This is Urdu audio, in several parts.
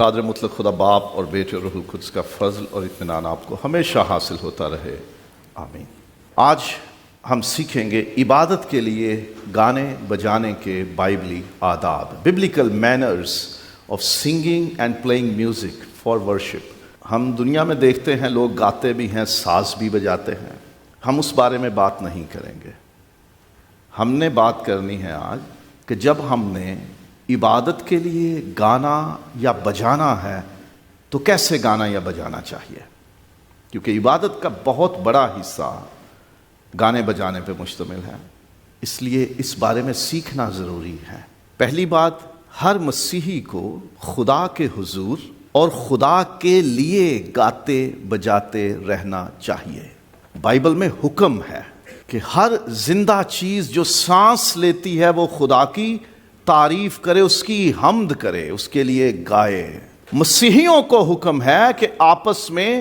قادر مطلق خدا باپ اور بیٹے اور روح القدس کا فضل اور اطمینان آپ کو ہمیشہ حاصل ہوتا رہے، آمین۔ آج ہم سیکھیں گے عبادت کے لیے گانے بجانے کے بائبلی آداب، biblical manners of singing and playing music for worship۔ ہم دنیا میں دیکھتے ہیں لوگ گاتے بھی ہیں، ساز بھی بجاتے ہیں، ہم اس بارے میں بات نہیں کریں گے۔ ہم نے بات کرنی ہے آج کہ جب ہم نے عبادت کے لیے گانا یا بجانا ہے تو کیسے گانا یا بجانا چاہیے، کیونکہ عبادت کا بہت بڑا حصہ گانے بجانے پہ مشتمل ہے، اس لیے اس بارے میں سیکھنا ضروری ہے۔ پہلی بات، ہر مسیحی کو خدا کے حضور اور خدا کے لیے گاتے بجاتے رہنا چاہیے۔ بائبل میں حکم ہے کہ ہر زندہ چیز جو سانس لیتی ہے وہ خدا کی تعریف کرے، اس کی حمد کرے، اس کے لیے گائے۔ مسیحیوں کو حکم ہے کہ آپس میں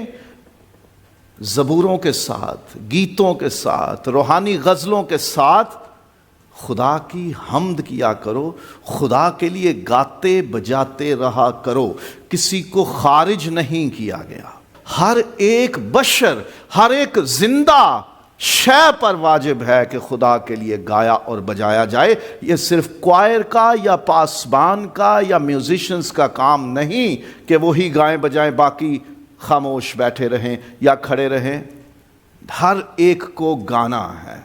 زبوروں کے ساتھ، گیتوں کے ساتھ، روحانی غزلوں کے ساتھ خدا کی حمد کیا کرو، خدا کے لیے گاتے بجاتے رہا کرو۔ کسی کو خارج نہیں کیا گیا۔ ہر ایک بشر، ہر ایک زندہ شے پر واجب ہے کہ خدا کے لیے گایا اور بجایا جائے۔ یہ صرف کوائر کا یا پاسبان کا یا میوزیشنز کا کام نہیں کہ وہی گائیں بجائیں باقی خاموش بیٹھے رہیں یا کھڑے رہیں۔ ہر ایک کو گانا ہے،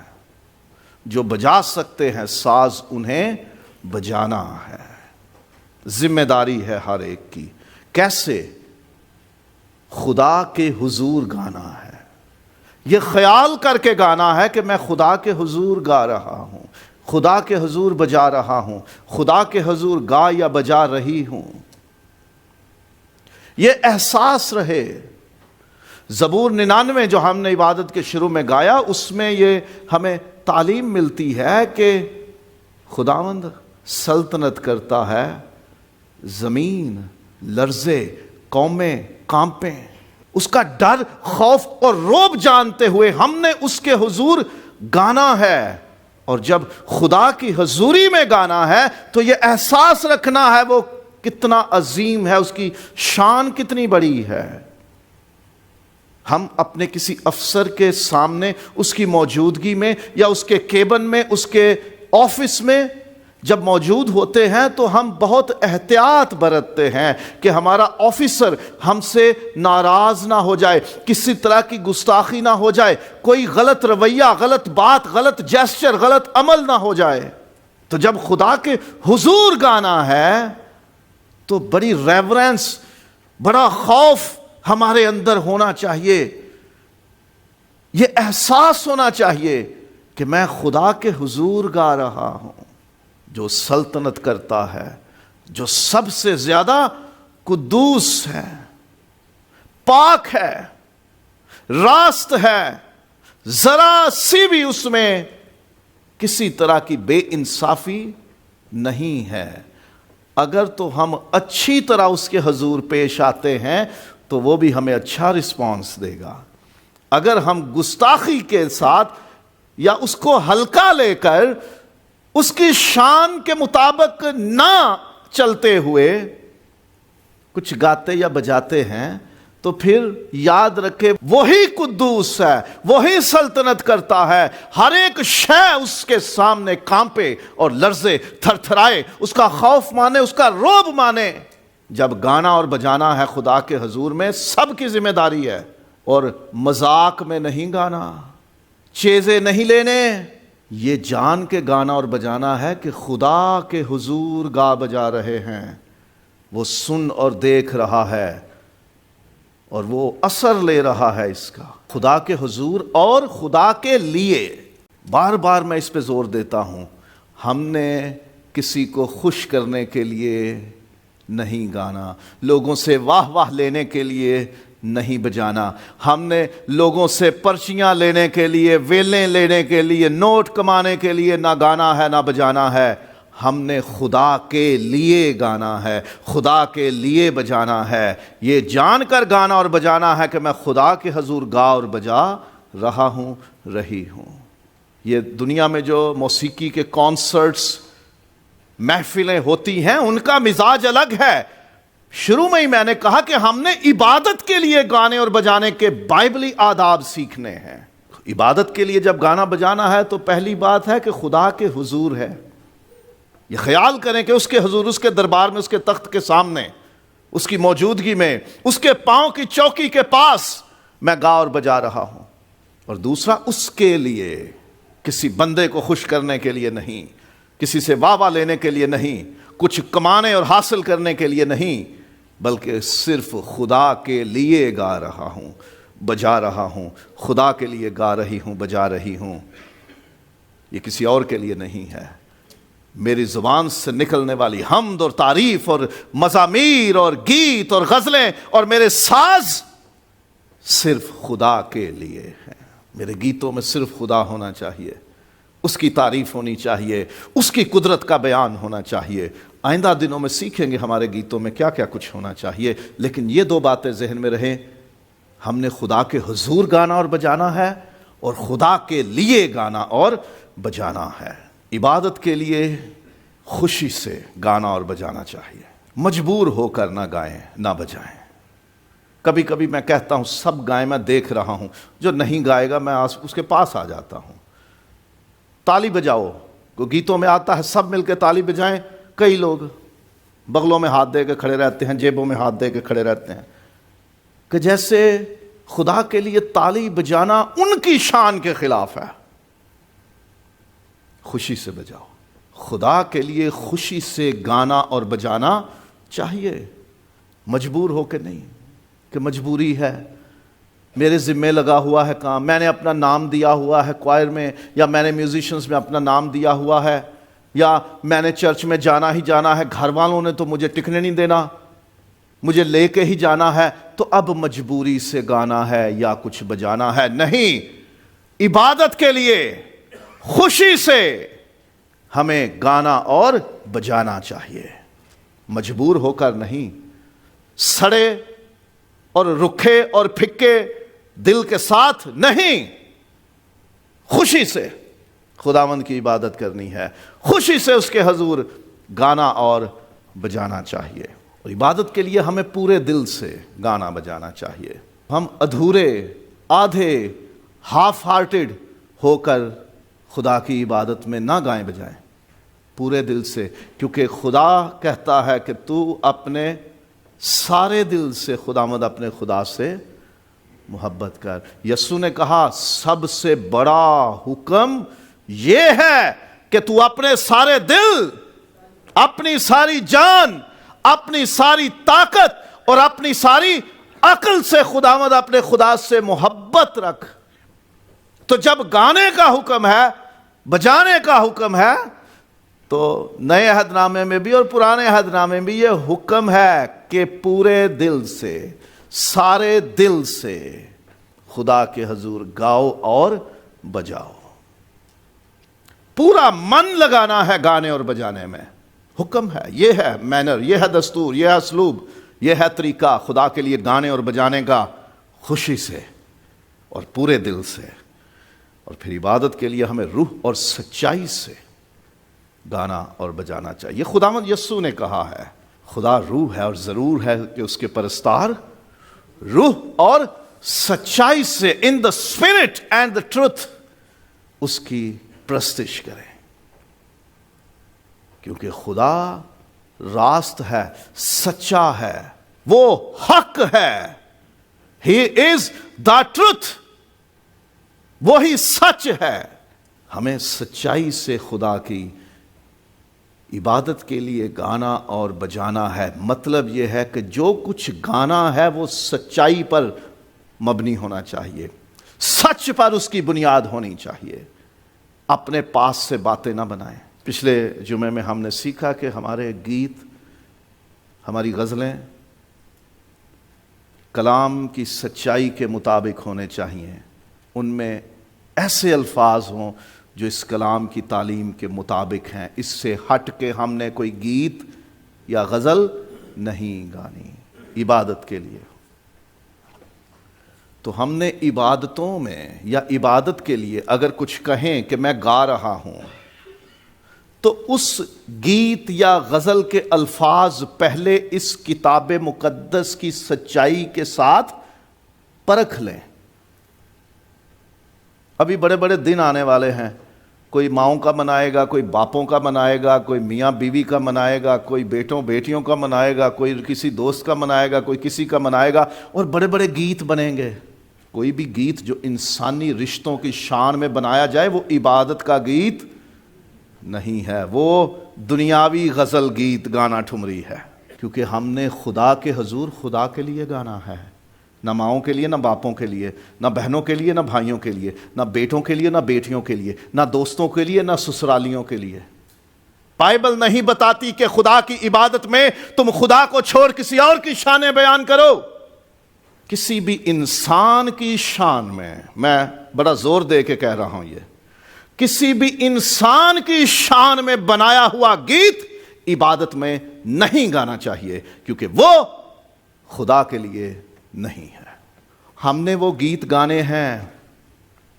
جو بجا سکتے ہیں ساز انہیں بجانا ہے، ذمہ داری ہے ہر ایک کی۔ کیسے؟ خدا کے حضور گانا ہے، یہ خیال کر کے گانا ہے کہ میں خدا کے حضور گا رہا ہوں، خدا کے حضور بجا رہا ہوں، خدا کے حضور گا یا بجا رہی ہوں، یہ احساس رہے۔ زبور 99 جو ہم نے عبادت کے شروع میں گایا، اس میں یہ ہمیں تعلیم ملتی ہے کہ خداوند سلطنت کرتا ہے، زمین لرزے، قومیں کانپیں۔ اس کا ڈر، خوف اور رعب جانتے ہوئے ہم نے اس کے حضور گانا ہے، اور جب خدا کی حضوری میں گانا ہے تو یہ احساس رکھنا ہے وہ کتنا عظیم ہے، اس کی شان کتنی بڑی ہے۔ ہم اپنے کسی افسر کے سامنے اس کی موجودگی میں یا اس کے کیبن میں، اس کے آفس میں جب موجود ہوتے ہیں تو ہم بہت احتیاط برتتے ہیں کہ ہمارا آفیسر ہم سے ناراض نہ ہو جائے، کسی طرح کی گستاخی نہ ہو جائے، کوئی غلط رویہ، غلط بات، غلط جیسچر، غلط عمل نہ ہو جائے۔ تو جب خدا کے حضور گانا ہے تو بڑی ریورنس، بڑا خوف ہمارے اندر ہونا چاہیے، یہ احساس ہونا چاہیے کہ میں خدا کے حضور گا رہا ہوں، جو سلطنت کرتا ہے، جو سب سے زیادہ قدوس ہے، پاک ہے، راست ہے، ذرا سی بھی اس میں کسی طرح کی بے انصافی نہیں ہے۔ اگر تو ہم اچھی طرح اس کے حضور پیش آتے ہیں تو وہ بھی ہمیں اچھا رسپانس دے گا۔ اگر ہم گستاخی کے ساتھ یا اس کو ہلکا لے کر اس کی شان کے مطابق نہ چلتے ہوئے کچھ گاتے یا بجاتے ہیں تو پھر یاد رکھے وہی قدوس ہے، وہی سلطنت کرتا ہے، ہر ایک شے اس کے سامنے کانپے اور لرزے، تھر تھرائے، اس کا خوف مانے، اس کا رعب مانے۔ جب گانا اور بجانا ہے خدا کے حضور میں، سب کی ذمہ داری ہے، اور مذاق میں نہیں گانا، چیزیں نہیں لینے، یہ جان کے گانا اور بجانا ہے کہ خدا کے حضور گا بجا رہے ہیں، وہ سن اور دیکھ رہا ہے اور وہ اثر لے رہا ہے اس کا۔ خدا کے حضور اور خدا کے لیے، بار بار میں اس پہ زور دیتا ہوں، ہم نے کسی کو خوش کرنے کے لیے نہیں گانا، لوگوں سے واہ واہ لینے کے لیے نہیں بجانا، ہم نے لوگوں سے پرچیاں لینے کے لیے، ویلیں لینے کے لیے، نوٹ کمانے کے لیے نہ گانا ہے نہ بجانا ہے۔ ہم نے خدا کے لیے گانا ہے، خدا کے لیے بجانا ہے، یہ جان کر گانا اور بجانا ہے کہ میں خدا کے حضور گا اور بجا رہا ہوں، رہی ہوں۔ یہ دنیا میں جو موسیقی کے کانسرٹس، محفلیں ہوتی ہیں، ان کا مزاج الگ ہے۔ شروع میں ہی میں نے کہا کہ ہم نے عبادت کے لیے گانے اور بجانے کے بائبلی آداب سیکھنے ہیں. عبادت کے لیے جب گانا بجانا ہے تو پہلی بات ہے کہ خدا کے حضور ہے. یہ خیال کریں کہ اس کے حضور، اس کے دربار میں، اس کے تخت کے سامنے، اس کی موجودگی میں، اس کے پاؤں کی چوکی کے پاس میں گا اور بجا رہا ہوں. اور دوسرا، اس کے لیے، کسی بندے کو خوش کرنے کے لیے نہیں، کسی سے واہ واہ لینے کے لیے نہیں، کچھ کمانے اور حاصل کرنے کے لیے نہیں، بلکہ صرف خدا کے لیے گا رہا ہوں، بجا رہا ہوں. خدا کے لیے گا رہی ہوں، بجا رہی ہوں. یہ کسی اور کے لیے نہیں ہے. میری زبان سے نکلنے والی حمد اور تعریف اور مزامیر اور گیت اور غزلیں اور میرے ساز صرف خدا کے لیے ہیں. میرے گیتوں میں صرف خدا ہونا چاہیے، اس کی تعریف ہونی چاہیے، اس کی قدرت کا بیان ہونا چاہیے. آئندہ دنوں میں سیکھیں گے ہمارے گیتوں میں کیا کیا کچھ ہونا چاہیے، لیکن یہ دو باتیں ذہن میں رہیں. ہم نے خدا کے حضور گانا اور بجانا ہے، اور خدا کے لیے گانا اور بجانا ہے. عبادت کے لیے خوشی سے گانا اور بجانا چاہیے. مجبور ہو کر نہ گائیں نہ بجائیں. کبھی کبھی میں کہتا ہوں سب گائیں، میں دیکھ رہا ہوں، جو نہیں گائے گا میں اس کے پاس آ جاتا ہوں. تالی بجاؤ، کو گیتوں میں آتا ہے سب مل کے تالی بجائیں. کئی لوگ بغلوں میں ہاتھ دے کے کھڑے رہتے ہیں، جیبوں میں ہاتھ دے کے کھڑے رہتے ہیں، کہ جیسے خدا کے لیے تالی بجانا ان کی شان کے خلاف ہے. خوشی سے بجاؤ. خدا کے لیے خوشی سے گانا اور بجانا چاہیے، مجبور ہو کے نہیں کہ مجبوری ہے، میرے ذمے لگا ہوا ہے کام، میں نے اپنا نام دیا ہوا ہے کوائر میں، یا میں نے میوزیشنز میں اپنا نام دیا ہوا ہے، یا میں نے چرچ میں جانا ہی جانا ہے، گھر والوں نے تو مجھے ٹکنے نہیں دینا، مجھے لے کے ہی جانا ہے، تو اب مجبوری سے گانا ہے یا کچھ بجانا ہے. نہیں، عبادت کے لیے خوشی سے ہمیں گانا اور بجانا چاہیے، مجبور ہو کر نہیں. سڑے اور رکھے اور پھکے دل کے ساتھ نہیں، خوشی سے خداوند کی عبادت کرنی ہے، خوشی سے اس کے حضور گانا اور بجانا چاہیے. اور عبادت کے لیے ہمیں پورے دل سے گانا بجانا چاہیے. ہم ادھورے، آدھے، ہاف ہارٹڈ ہو کر خدا کی عبادت میں نہ گائیں بجائیں، پورے دل سے. کیونکہ خدا کہتا ہے کہ تو اپنے سارے دل سے خداوند اپنے خدا سے محبت کر. یسوع نے کہا سب سے بڑا حکم یہ ہے کہ تو اپنے سارے دل، اپنی ساری جان، اپنی ساری طاقت اور اپنی ساری عقل سے خداوند اپنے خدا سے محبت رکھ. تو جب گانے کا حکم ہے، بجانے کا حکم ہے، تو نئے عہد نامے میں بھی اور پرانے عہد نامے میں بھی یہ حکم ہے کہ پورے دل سے، سارے دل سے خدا کے حضور گاؤ اور بجاؤ. پورا من لگانا ہے گانے اور بجانے میں، حکم ہے. یہ ہے مینر، یہ ہے دستور، یہ ہے اسلوب، یہ ہے طریقہ خدا کے لیے گانے اور بجانے کا، خوشی سے اور پورے دل سے. اور پھر عبادت کے لیے ہمیں روح اور سچائی سے گانا اور بجانا چاہیے. یہ خداوند یسوع نے کہا ہے، خدا روح ہے اور ضرور ہے کہ اس کے پرستار روح اور سچائی سے، in the spirit and the truth, اس کی پرستش کریں. کیونکہ خدا راست ہے، سچا ہے، وہ حق ہے. ہی از دا ٹروتھ، وہی سچ ہے. ہمیں سچائی سے خدا کی عبادت کے لیے گانا اور بجانا ہے. مطلب یہ ہے کہ جو کچھ گانا ہے وہ سچائی پر مبنی ہونا چاہیے، سچ پر اس کی بنیاد ہونی چاہیے. اپنے پاس سے باتیں نہ بنائیں. پچھلے جمعے میں ہم نے سیکھا کہ ہمارے گیت، ہماری غزلیں کلام کی سچائی کے مطابق ہونے چاہیے. ان میں ایسے الفاظ ہوں جو اس کلام کی تعلیم کے مطابق ہیں. اس سے ہٹ کے ہم نے کوئی گیت یا غزل نہیں گانی عبادت کے لیے. تو ہم نے عبادتوں میں یا عبادت کے لیے اگر کچھ کہیں کہ میں گا رہا ہوں، تو اس گیت یا غزل کے الفاظ پہلے اس کتاب مقدس کی سچائی کے ساتھ پرکھ لیں۔ ابھی بڑے بڑے دن آنے والے ہیں، کوئی ماؤں کا منائے گا، کوئی باپوں کا منائے گا، کوئی میاں بیوی کا منائے گا، کوئی بیٹوں بیٹیوں کا منائے گا، کوئی کسی دوست کا منائے گا، کوئی کسی کا منائے گا، اور بڑے بڑے گیت بنیں گے۔ کوئی بھی گیت جو انسانی رشتوں کی شان میں بنایا جائے وہ عبادت کا گیت نہیں ہے، وہ دنیاوی غزل گیت گانا ٹھمری ہے، کیونکہ ہم نے خدا کے حضور خدا کے لیے گانا ہے، نہ ماؤں کے لیے، نہ باپوں کے لیے، نہ بہنوں کے لیے، نہ بھائیوں کے لیے، نہ بیٹوں کے لیے، نہ بیٹیوں کے لیے، نہ دوستوں کے لیے، نہ سسرالیوں کے لیے۔ بائبل نہیں بتاتی کہ خدا کی عبادت میں تم خدا کو چھوڑ کسی اور کی شانیں بیان کرو۔ کسی بھی انسان کی شان میں بڑا زور دے کے کہہ رہا ہوں، یہ کسی بھی انسان کی شان میں بنایا ہوا گیت عبادت میں نہیں گانا چاہیے، کیونکہ وہ خدا کے لیے نہیں ہے۔ ہم نے وہ گیت گانے ہیں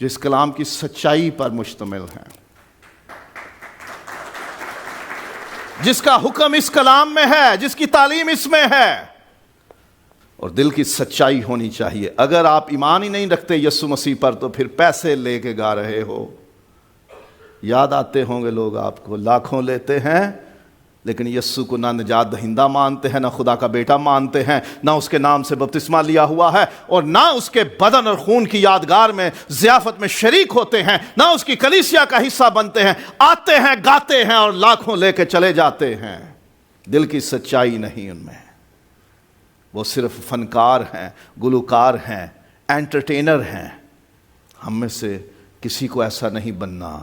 جو اس کلام کی سچائی پر مشتمل ہیں، جس کا حکم اس کلام میں ہے، جس کی تعلیم اس میں ہے، اور دل کی سچائی ہونی چاہیے۔ اگر آپ ایمان ہی نہیں رکھتے یسوع مسیح پر تو پھر پیسے لے کے گا رہے ہو۔ یاد آتے ہوں گے لوگ آپ کو، لاکھوں لیتے ہیں لیکن یسوع کو نہ نجات دہندہ مانتے ہیں، نہ خدا کا بیٹا مانتے ہیں، نہ اس کے نام سے بپتسمہ لیا ہوا ہے، اور نہ اس کے بدن اور خون کی یادگار میں ضیافت میں شریک ہوتے ہیں، نہ اس کی کلیسیا کا حصہ بنتے ہیں، آتے ہیں، گاتے ہیں اور لاکھوں لے کے چلے جاتے ہیں۔ دل کی سچائی نہیں ان میں، وہ صرف فنکار ہیں، گلوکار ہیں، انٹرٹینر ہیں۔ ہم میں سے کسی کو ایسا نہیں بننا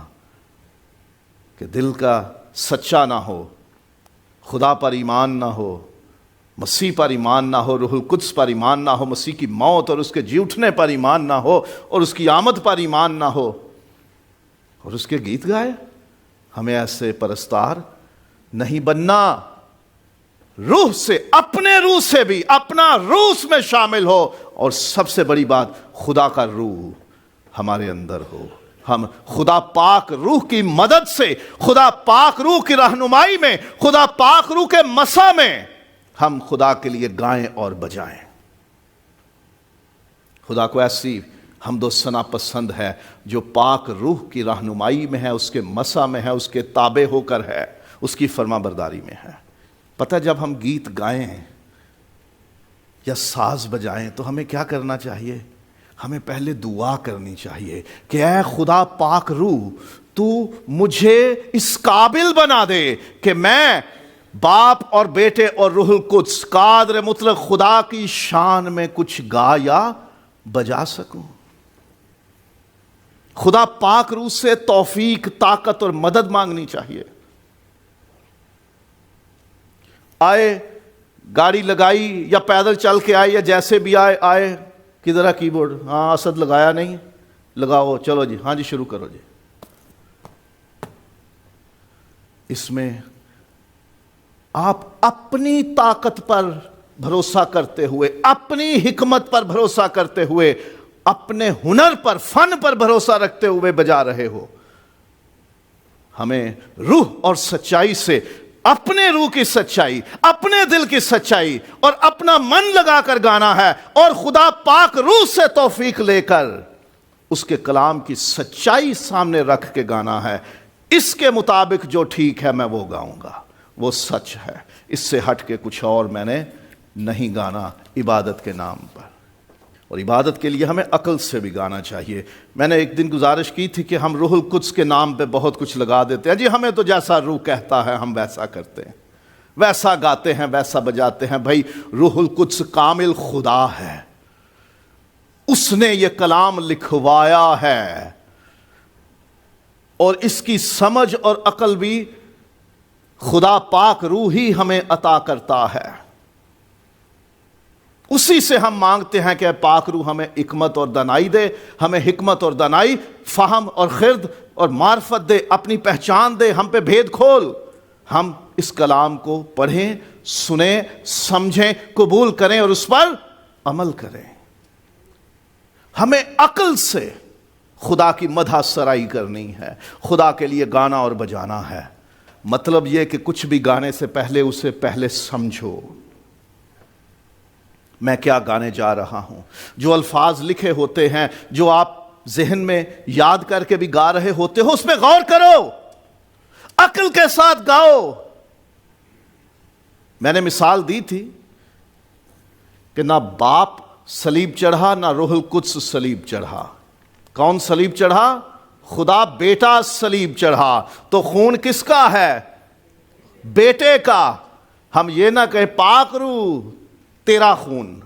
کہ دل کا سچا نہ ہو، خدا پر ایمان نہ ہو، مسیح پر ایمان نہ ہو، روح القدس پر ایمان نہ ہو، مسیح کی موت اور اس کے جی اٹھنے پر ایمان نہ ہو، اور اس کی آمد پر ایمان نہ ہو، اور اس کے گیت گائے۔ ہمیں ایسے پرستار نہیں بننا۔ روح سے، اپنے روح سے بھی، اپنا روح اس میں شامل ہو، اور سب سے بڑی بات خدا کا روح ہمارے اندر ہو۔ ہم خدا پاک روح کی مدد سے، خدا پاک روح کی رہنمائی میں، خدا پاک روح کے مسا میں ہم خدا کے لیے گائیں اور بجائیں۔ خدا کو ایسی حمد و ثنا پسند ہے جو پاک روح کی رہنمائی میں ہے، اس کے مسا میں ہے، اس کے تابع ہو کر ہے، اس کی فرما برداری میں ہے۔ پتہ جب ہم گیت گائیں یا ساز بجائیں تو ہمیں کیا کرنا چاہیے؟ ہمیں پہلے دعا کرنی چاہیے کہ اے خدا پاک روح، تو مجھے اس قابل بنا دے کہ میں باپ اور بیٹے اور روح القدس قادر مطلق خدا کی شان میں کچھ گا یا بجا سکوں۔ خدا پاک روح سے توفیق، طاقت اور مدد مانگنی چاہیے۔ آئے، گاڑی لگائی یا پیدل چل کے آئے یا جیسے بھی آئے، کدھر ہے کی بورڈ؟ ہاں اسد لگایا نہیں، لگاؤ، چلو جی، ہاں جی شروع کرو جی۔ اس میں آپ اپنی طاقت پر بھروسہ کرتے ہوئے، اپنی حکمت پر بھروسہ کرتے ہوئے، اپنے ہنر پر، فن پر بھروسہ رکھتے ہوئے بجا رہے ہو۔ ہمیں روح اور سچائی سے، اپنے روح کی سچائی، اپنے دل کی سچائی اور اپنا من لگا کر گانا ہے، اور خدا پاک روح سے توفیق لے کر اس کے کلام کی سچائی سامنے رکھ کے گانا ہے۔ اس کے مطابق جو ٹھیک ہے میں وہ گاؤں گا، وہ سچ ہے، اس سے ہٹ کے کچھ اور میں نے نہیں گانا عبادت کے نام پر۔ اور عبادت کے لیے ہمیں عقل سے بھی گانا چاہیے۔ میں نے ایک دن گزارش کی تھی کہ ہم روح القدس کے نام پہ بہت کچھ لگا دیتے ہیں، جی ہمیں تو جیسا روح کہتا ہے ہم ویسا کرتے ہیں، ویسا گاتے ہیں، ویسا بجاتے ہیں۔ بھائی روح القدس کامل خدا ہے، اس نے یہ کلام لکھوایا ہے، اور اس کی سمجھ اور عقل بھی خدا پاک روح ہی ہمیں عطا کرتا ہے۔ اسی سے ہم مانگتے ہیں کہ پاک روح ہمیں حکمت اور دانائی دے، ہمیں حکمت اور دانائی، فہم اور خرد اور معرفت دے، اپنی پہچان دے، ہم پہ بھید کھول، ہم اس کلام کو پڑھیں، سنیں، سمجھیں، قبول کریں اور اس پر عمل کریں۔ ہمیں عقل سے خدا کی مدح سرائی کرنی ہے، خدا کے لیے گانا اور بجانا ہے۔ مطلب یہ کہ کچھ بھی گانے سے پہلے اسے پہلے سمجھو، میں کیا گانے جا رہا ہوں۔ جو الفاظ لکھے ہوتے ہیں، جو آپ ذہن میں یاد کر کے بھی گا رہے ہوتے ہو، اس میں غور کرو، عقل کے ساتھ گاؤ۔ میں نے مثال دی تھی کہ نہ باپ صلیب چڑھا، نہ روح القدس صلیب چڑھا۔ کون صلیب چڑھا؟ خدا بیٹا صلیب چڑھا۔ تو خون کس کا ہے؟ بیٹے کا۔ ہم یہ نہ کہیں پاک روح تیرا خون،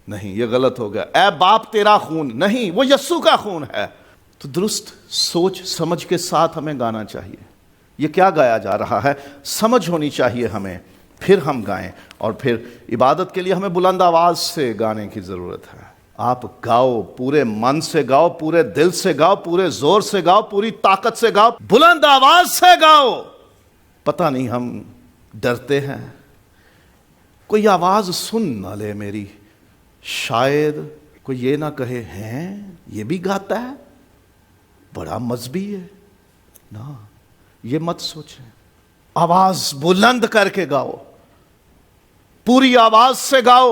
نہیں، یہ غلط ہو گیا۔ اے باپ تیرا خون، نہیں، وہ یسوع کا خون ہے۔ تو درست سوچ سمجھ کے ساتھ ہمیں گانا چاہیے۔ یہ کیا گایا جا رہا ہے، سمجھ ہونی چاہیے ہمیں، پھر ہم گائیں۔ اور پھر عبادت کے لیے ہمیں بلند آواز سے گانے کی ضرورت ہے۔ آپ گاؤ، پورے من سے گاؤ، پورے دل سے گاؤ، پورے زور سے گاؤ، پوری طاقت سے گاؤ، بلند آواز سے گاؤ۔ پتہ نہیں ہم ڈرتے ہیں، کوئی آواز سن نہ لے میری، شاید کوئی یہ نہ کہے ہیں یہ بھی گاتا ہے، بڑا مذہبی ہے۔ نہ، یہ مت سوچیں۔ آواز بلند کر کے گاؤ، پوری آواز سے گاؤ۔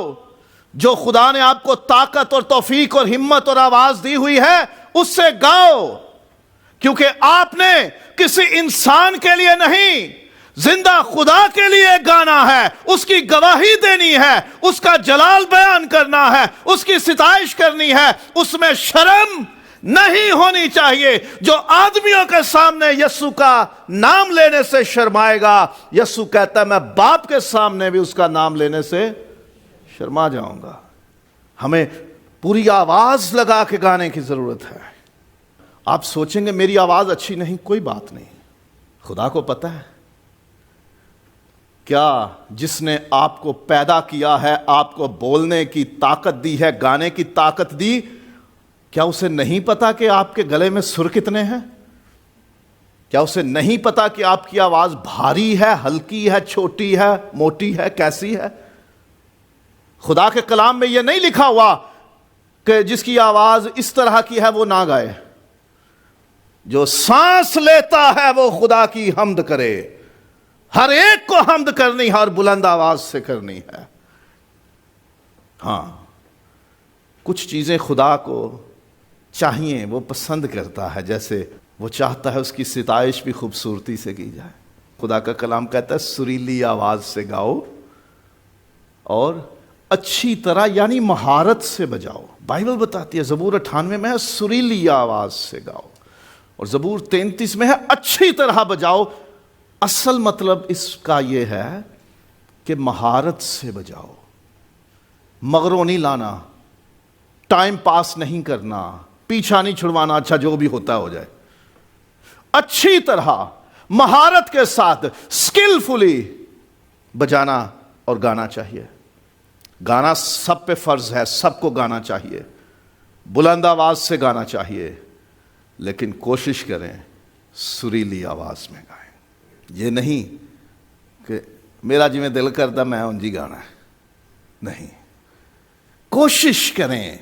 جو خدا نے آپ کو طاقت اور توفیق اور ہمت اور آواز دی ہوئی ہے، اس سے گاؤ، کیونکہ آپ نے کسی انسان کے لیے نہیں، زندہ خدا کے لیے گانا ہے، اس کی گواہی دینی ہے، اس کا جلال بیان کرنا ہے، اس کی ستائش کرنی ہے۔ اس میں شرم نہیں ہونی چاہیے۔ جو آدمیوں کے سامنے یسوع کا نام لینے سے شرمائے گا، یسوع کہتا ہے میں باپ کے سامنے بھی اس کا نام لینے سے شرما جاؤں گا۔ ہمیں پوری آواز لگا کے گانے کی ضرورت ہے۔ آپ سوچیں گے میری آواز اچھی نہیں، کوئی بات نہیں، خدا کو پتہ ہے۔ کیا جس نے آپ کو پیدا کیا ہے، آپ کو بولنے کی طاقت دی ہے، گانے کی طاقت دی، کیا اسے نہیں پتا کہ آپ کے گلے میں سر کتنے ہیں؟ کیا اسے نہیں پتا کہ آپ کی آواز بھاری ہے، ہلکی ہے، چھوٹی ہے، موٹی ہے، کیسی ہے؟ خدا کے کلام میں یہ نہیں لکھا ہوا کہ جس کی آواز اس طرح کی ہے وہ نہ گائے۔ جو سانس لیتا ہے وہ خدا کی حمد کرے۔ ہر ایک کو حمد کرنی ہے اور بلند آواز سے کرنی ہے۔ ہاں، کچھ چیزیں خدا کو چاہیے، وہ پسند کرتا ہے، جیسے وہ چاہتا ہے اس کی ستائش بھی خوبصورتی سے کی جائے۔ خدا کا کلام کہتا ہے سریلی آواز سے گاؤ اور اچھی طرح یعنی مہارت سے بجاؤ۔ بائبل بتاتی ہے زبور 98 میں ہے سریلی آواز سے گاؤ، اور زبور 33 میں ہے اچھی طرح بجاؤ۔ اصل مطلب اس کا یہ ہے کہ مہارت سے بجاؤ، مغرو نہیں لانا، ٹائم پاس نہیں کرنا، پیچھا نہیں چھڑوانا، اچھا جو بھی ہوتا ہو جائے۔ اچھی طرح مہارت کے ساتھ سکلفلی بجانا اور گانا چاہیے۔ گانا سب پہ فرض ہے، سب کو گانا چاہیے، بلند آواز سے گانا چاہیے، لیکن کوشش کریں سریلی آواز میں گائیں۔ یہ نہیں کہ میرا جی میں دل کرتا میں انجی گانا ہے، نہیں، کوشش کریں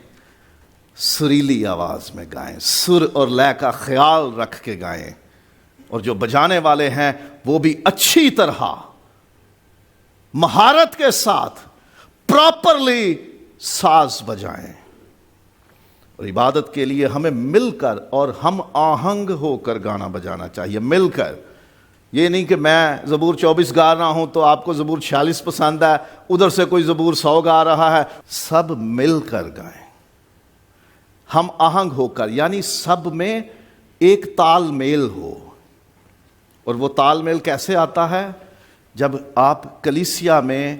سریلی آواز میں گائیں، سر اور لے کا خیال رکھ کے گائیں، اور جو بجانے والے ہیں وہ بھی اچھی طرح مہارت کے ساتھ پراپرلی ساز بجائیں۔ اور عبادت کے لیے ہمیں مل کر اور ہم آہنگ ہو کر گانا بجانا چاہیے، مل کر۔ یہ نہیں کہ میں زبور 24 گا رہا ہوں تو آپ کو زبور 46 پسند ہے، ادھر سے کوئی زبور 100 گا رہا ہے، سب مل کر گائیں، ہم آہنگ ہو کر، یعنی سب میں ایک تال میل ہو۔ اور وہ تال میل کیسے آتا ہے؟ جب آپ کلیسیا میں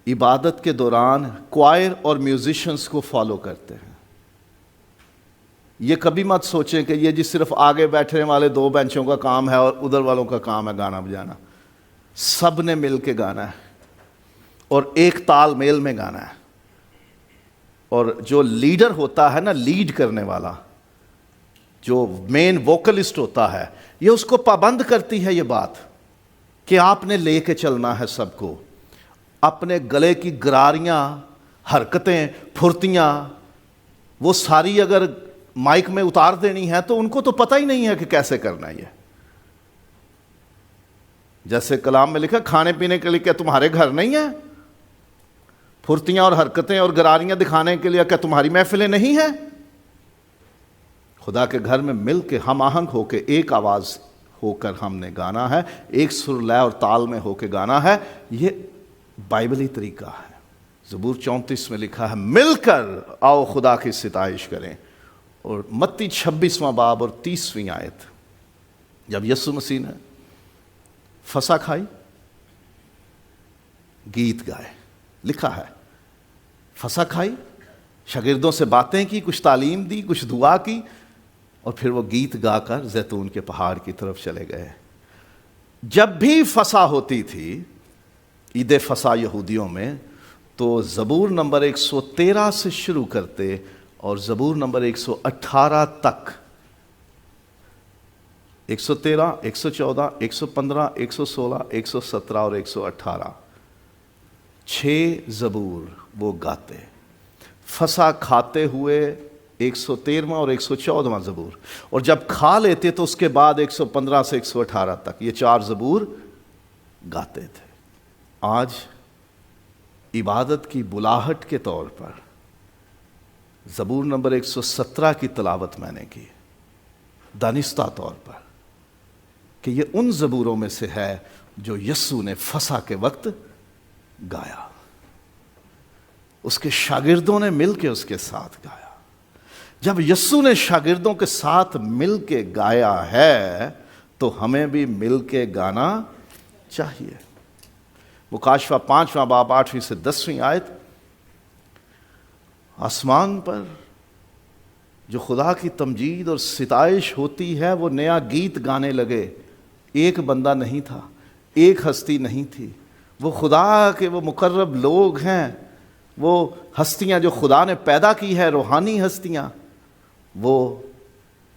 عبادت کے دوران کوائر اور میوزیشنز کو فالو کرتے ہیں۔ یہ کبھی مت سوچیں کہ یہ جی صرف آگے بیٹھنے والے 2 بینچوں کا کام ہے اور ادھر والوں کا کام ہے گانا بجانا۔ سب نے مل کے گانا ہے اور ایک تال میل میں گانا ہے۔ اور جو لیڈر ہوتا ہے نا، لیڈ کرنے والا، جو مین ووکلسٹ ہوتا ہے، یہ اس کو پابند کرتی ہے یہ بات کہ آپ نے لے کے چلنا ہے سب کو۔ اپنے گلے کی گراریاں، حرکتیں، پھرتیاں، وہ ساری اگر مائک میں اتار دینی ہے تو ان کو تو پتہ ہی نہیں ہے کہ کیسے کرنا ہے یہ۔ جیسے کلام میں لکھا کھانے پینے کے لیے کیا تمہارے گھر نہیں ہیں؟ پھرتیاں اور حرکتیں اور گراریاں دکھانے کے لیے کیا تمہاری محفلیں نہیں ہیں؟ خدا کے گھر میں مل کے ہم آہنگ ہو کے ایک آواز ہو کر ہم نے گانا ہے، ایک سر لے اور تال میں ہو کے گانا ہے. یہ بائبلی طریقہ ہے. زبور 34 میں لکھا ہے مل کر آؤ خدا کی ستائش کریں. اور متی 26واں باب اور 30ویں آیت، جب یسوع مسیح نے فسح کھائی، گیت گائے. لکھا ہے فسح کھائی، شاگردوں سے باتیں کی، کچھ تعلیم دی، کچھ دعا کی، اور پھر وہ گیت گا کر زیتون کے پہاڑ کی طرف چلے گئے. جب بھی فسح ہوتی تھی، عید فسح یہودیوں میں، تو زبور نمبر 113 سے شروع کرتے اور زبور نمبر 118 تک، 113، 114، 115، 116، 117 اور 118، 6 زبور وہ گاتے. فسح کھاتے ہوئے 113واں اور 114واں زبور، اور جب کھا لیتے تو اس کے بعد 115 سے 118 تک یہ 4 زبور گاتے تھے. آج عبادت کی بلاہٹ کے طور پر زبور نمبر 117 کی تلاوت میں نے کی، دانستہ طور پر کہ یہ ان زبوروں میں سے ہے جو یسوع نے فسح کے وقت گایا. اس کے شاگردوں نے مل کے اس کے ساتھ گایا. جب یسوع نے شاگردوں کے ساتھ مل کے گایا ہے تو ہمیں بھی مل کے گانا چاہیے. مکاشفہ 5واں باب 8ویں سے 10ویں آیت، آسمان پر جو خدا کی تمجید اور ستائش ہوتی ہے وہ نیا گیت گانے لگے. ایک بندہ نہیں تھا، ایک ہستی نہیں تھی، وہ خدا کے وہ مقرب لوگ ہیں، وہ ہستیاں جو خدا نے پیدا کی ہے، روحانی ہستیاں، وہ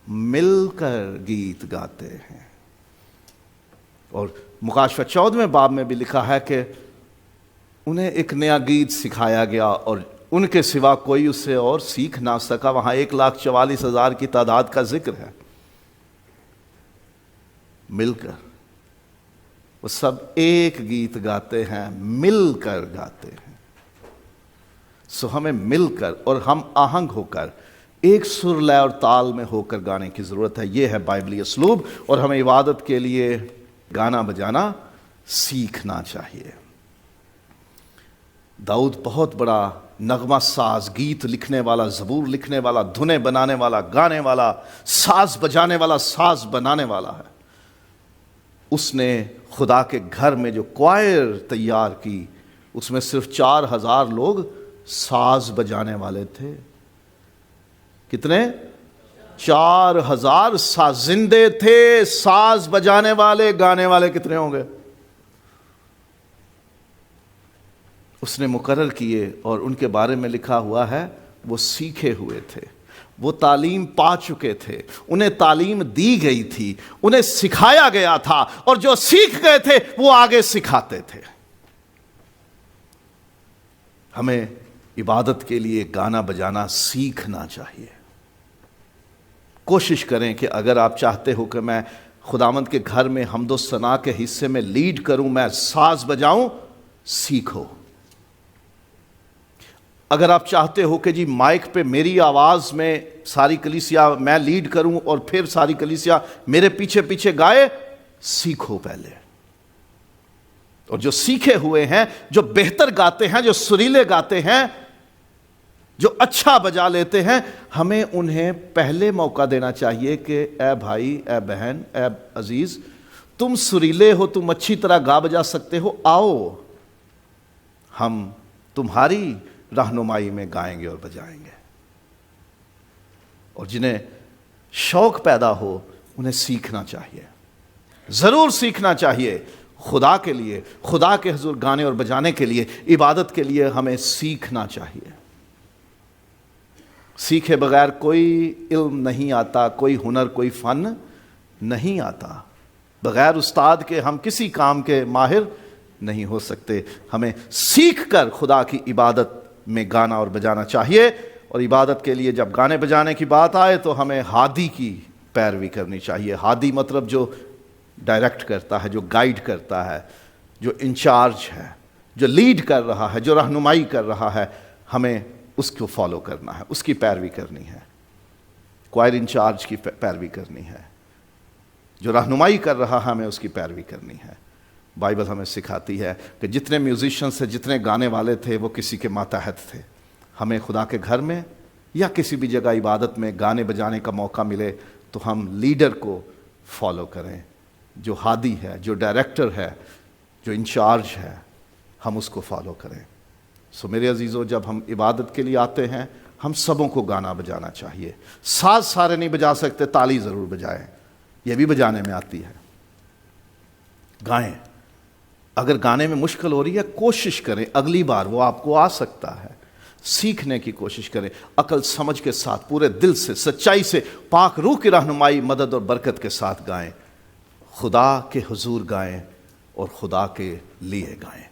مل کر گیت گاتے ہیں. اور مکاشفہ 14ویں باب میں بھی لکھا ہے کہ انہیں ایک نیا گیت سکھایا گیا اور ان کے سوا کوئی اسے اور سیکھ نہ سکا. وہاں 1,44,000 کی تعداد کا ذکر ہے. مل کر وہ سب ایک گیت گاتے ہیں، مل کر گاتے ہیں. سو ہمیں مل کر اور ہم آہنگ ہو کر ایک سر لے اور تال میں ہو کر گانے کی ضرورت ہے. یہ ہے بائبلی اسلوب، اور ہمیں عبادت کے لیے گانا بجانا سیکھنا چاہیے. داؤد بہت بڑا نغمہ ساز، گیت لکھنے والا، زبور لکھنے والا، دھنیں بنانے والا، گانے والا، ساز بجانے والا، ساز بنانے والا ہے. اس نے خدا کے گھر میں جو کوائر تیار کی، اس میں صرف 4,000 لوگ ساز بجانے والے تھے. کتنے؟ 4,000 سازندے تھے. ساز بجانے والے، گانے والے کتنے ہوں گے؟ اس نے مقرر کیے، اور ان کے بارے میں لکھا ہوا ہے وہ سیکھے ہوئے تھے، وہ تعلیم پا چکے تھے، انہیں تعلیم دی گئی تھی، انہیں سکھایا گیا تھا، اور جو سیکھ گئے تھے وہ آگے سکھاتے تھے. ہمیں عبادت کے لیے گانا بجانا سیکھنا چاہیے. کوشش کریں کہ اگر آپ چاہتے ہو کہ میں خداوند کے گھر میں حمد و ثنا کے حصے میں لیڈ کروں، میں ساز بجاؤں، سیکھو. اگر آپ چاہتے ہو کہ جی مائک پہ میری آواز میں ساری کلیسیا میں لیڈ کروں اور پھر ساری کلیسیا میرے پیچھے پیچھے گائے، سیکھو پہلے. اور جو سیکھے ہوئے ہیں، جو بہتر گاتے ہیں، جو سریلے گاتے ہیں، جو اچھا بجا لیتے ہیں، ہمیں انہیں پہلے موقع دینا چاہیے کہ اے بھائی، اے بہن، اے عزیز، تم سریلے ہو، تم اچھی طرح گا بجا سکتے ہو، آؤ ہم تمہاری رہنمائی میں گائیں گے اور بجائیں گے. اور جنہیں شوق پیدا ہو انہیں سیکھنا چاہیے، ضرور سیکھنا چاہیے. خدا کے لیے، خدا کے حضور گانے اور بجانے کے لیے، عبادت کے لیے ہمیں سیکھنا چاہیے. سیکھے بغیر کوئی علم نہیں آتا، کوئی ہنر، کوئی فن نہیں آتا. بغیر استاد کے ہم کسی کام کے ماہر نہیں ہو سکتے. ہمیں سیکھ کر خدا کی عبادت میں گانا اور بجانا چاہیے. اور عبادت کے لیے جب گانے بجانے کی بات آئے تو ہمیں ہادی کی پیروی کرنی چاہیے. ہادی مطلب جو ڈائریکٹ کرتا ہے, جو گائیڈ کرتا ہے, جو انچارج ہے, جو لیڈ کر رہا ہے, جو رہنمائی کر رہا ہے, ہمیں اس کو فالو کرنا ہے, اس کی پیروی کرنی ہے. کوائر انچارج کی پیروی کرنی ہے, جو رہنمائی کر رہا ہے ہمیں اس کی پیروی کرنی ہے. بائبل ہمیں سکھاتی ہے کہ جتنے میوزیشنز تھے, جتنے گانے والے تھے, وہ کسی کے ماتحت تھے. ہمیں خدا کے گھر میں یا کسی بھی جگہ عبادت میں گانے بجانے کا موقع ملے تو ہم لیڈر کو فالو کریں, جو ہادی ہے, جو ڈائریکٹر ہے, جو انچارج ہے, ہم اس کو فالو کریں. سو میرے عزیزو, جب ہم عبادت کے لیے آتے ہیں ہم سبوں کو گانا بجانا چاہیے. ساز سارے نہیں بجا سکتے, تالی ضرور بجائیں, یہ بھی بجانے میں آتی ہے. گائیں. اگر گانے میں مشکل ہو رہی ہے کوشش کریں, اگلی بار وہ آپ کو آ سکتا ہے. سیکھنے کی کوشش کریں, عقل سمجھ کے ساتھ, پورے دل سے, سچائی سے, پاک روح کی رہنمائی, مدد اور برکت کے ساتھ گائیں. خدا کے حضور گائیں اور خدا کے لیے گائیں.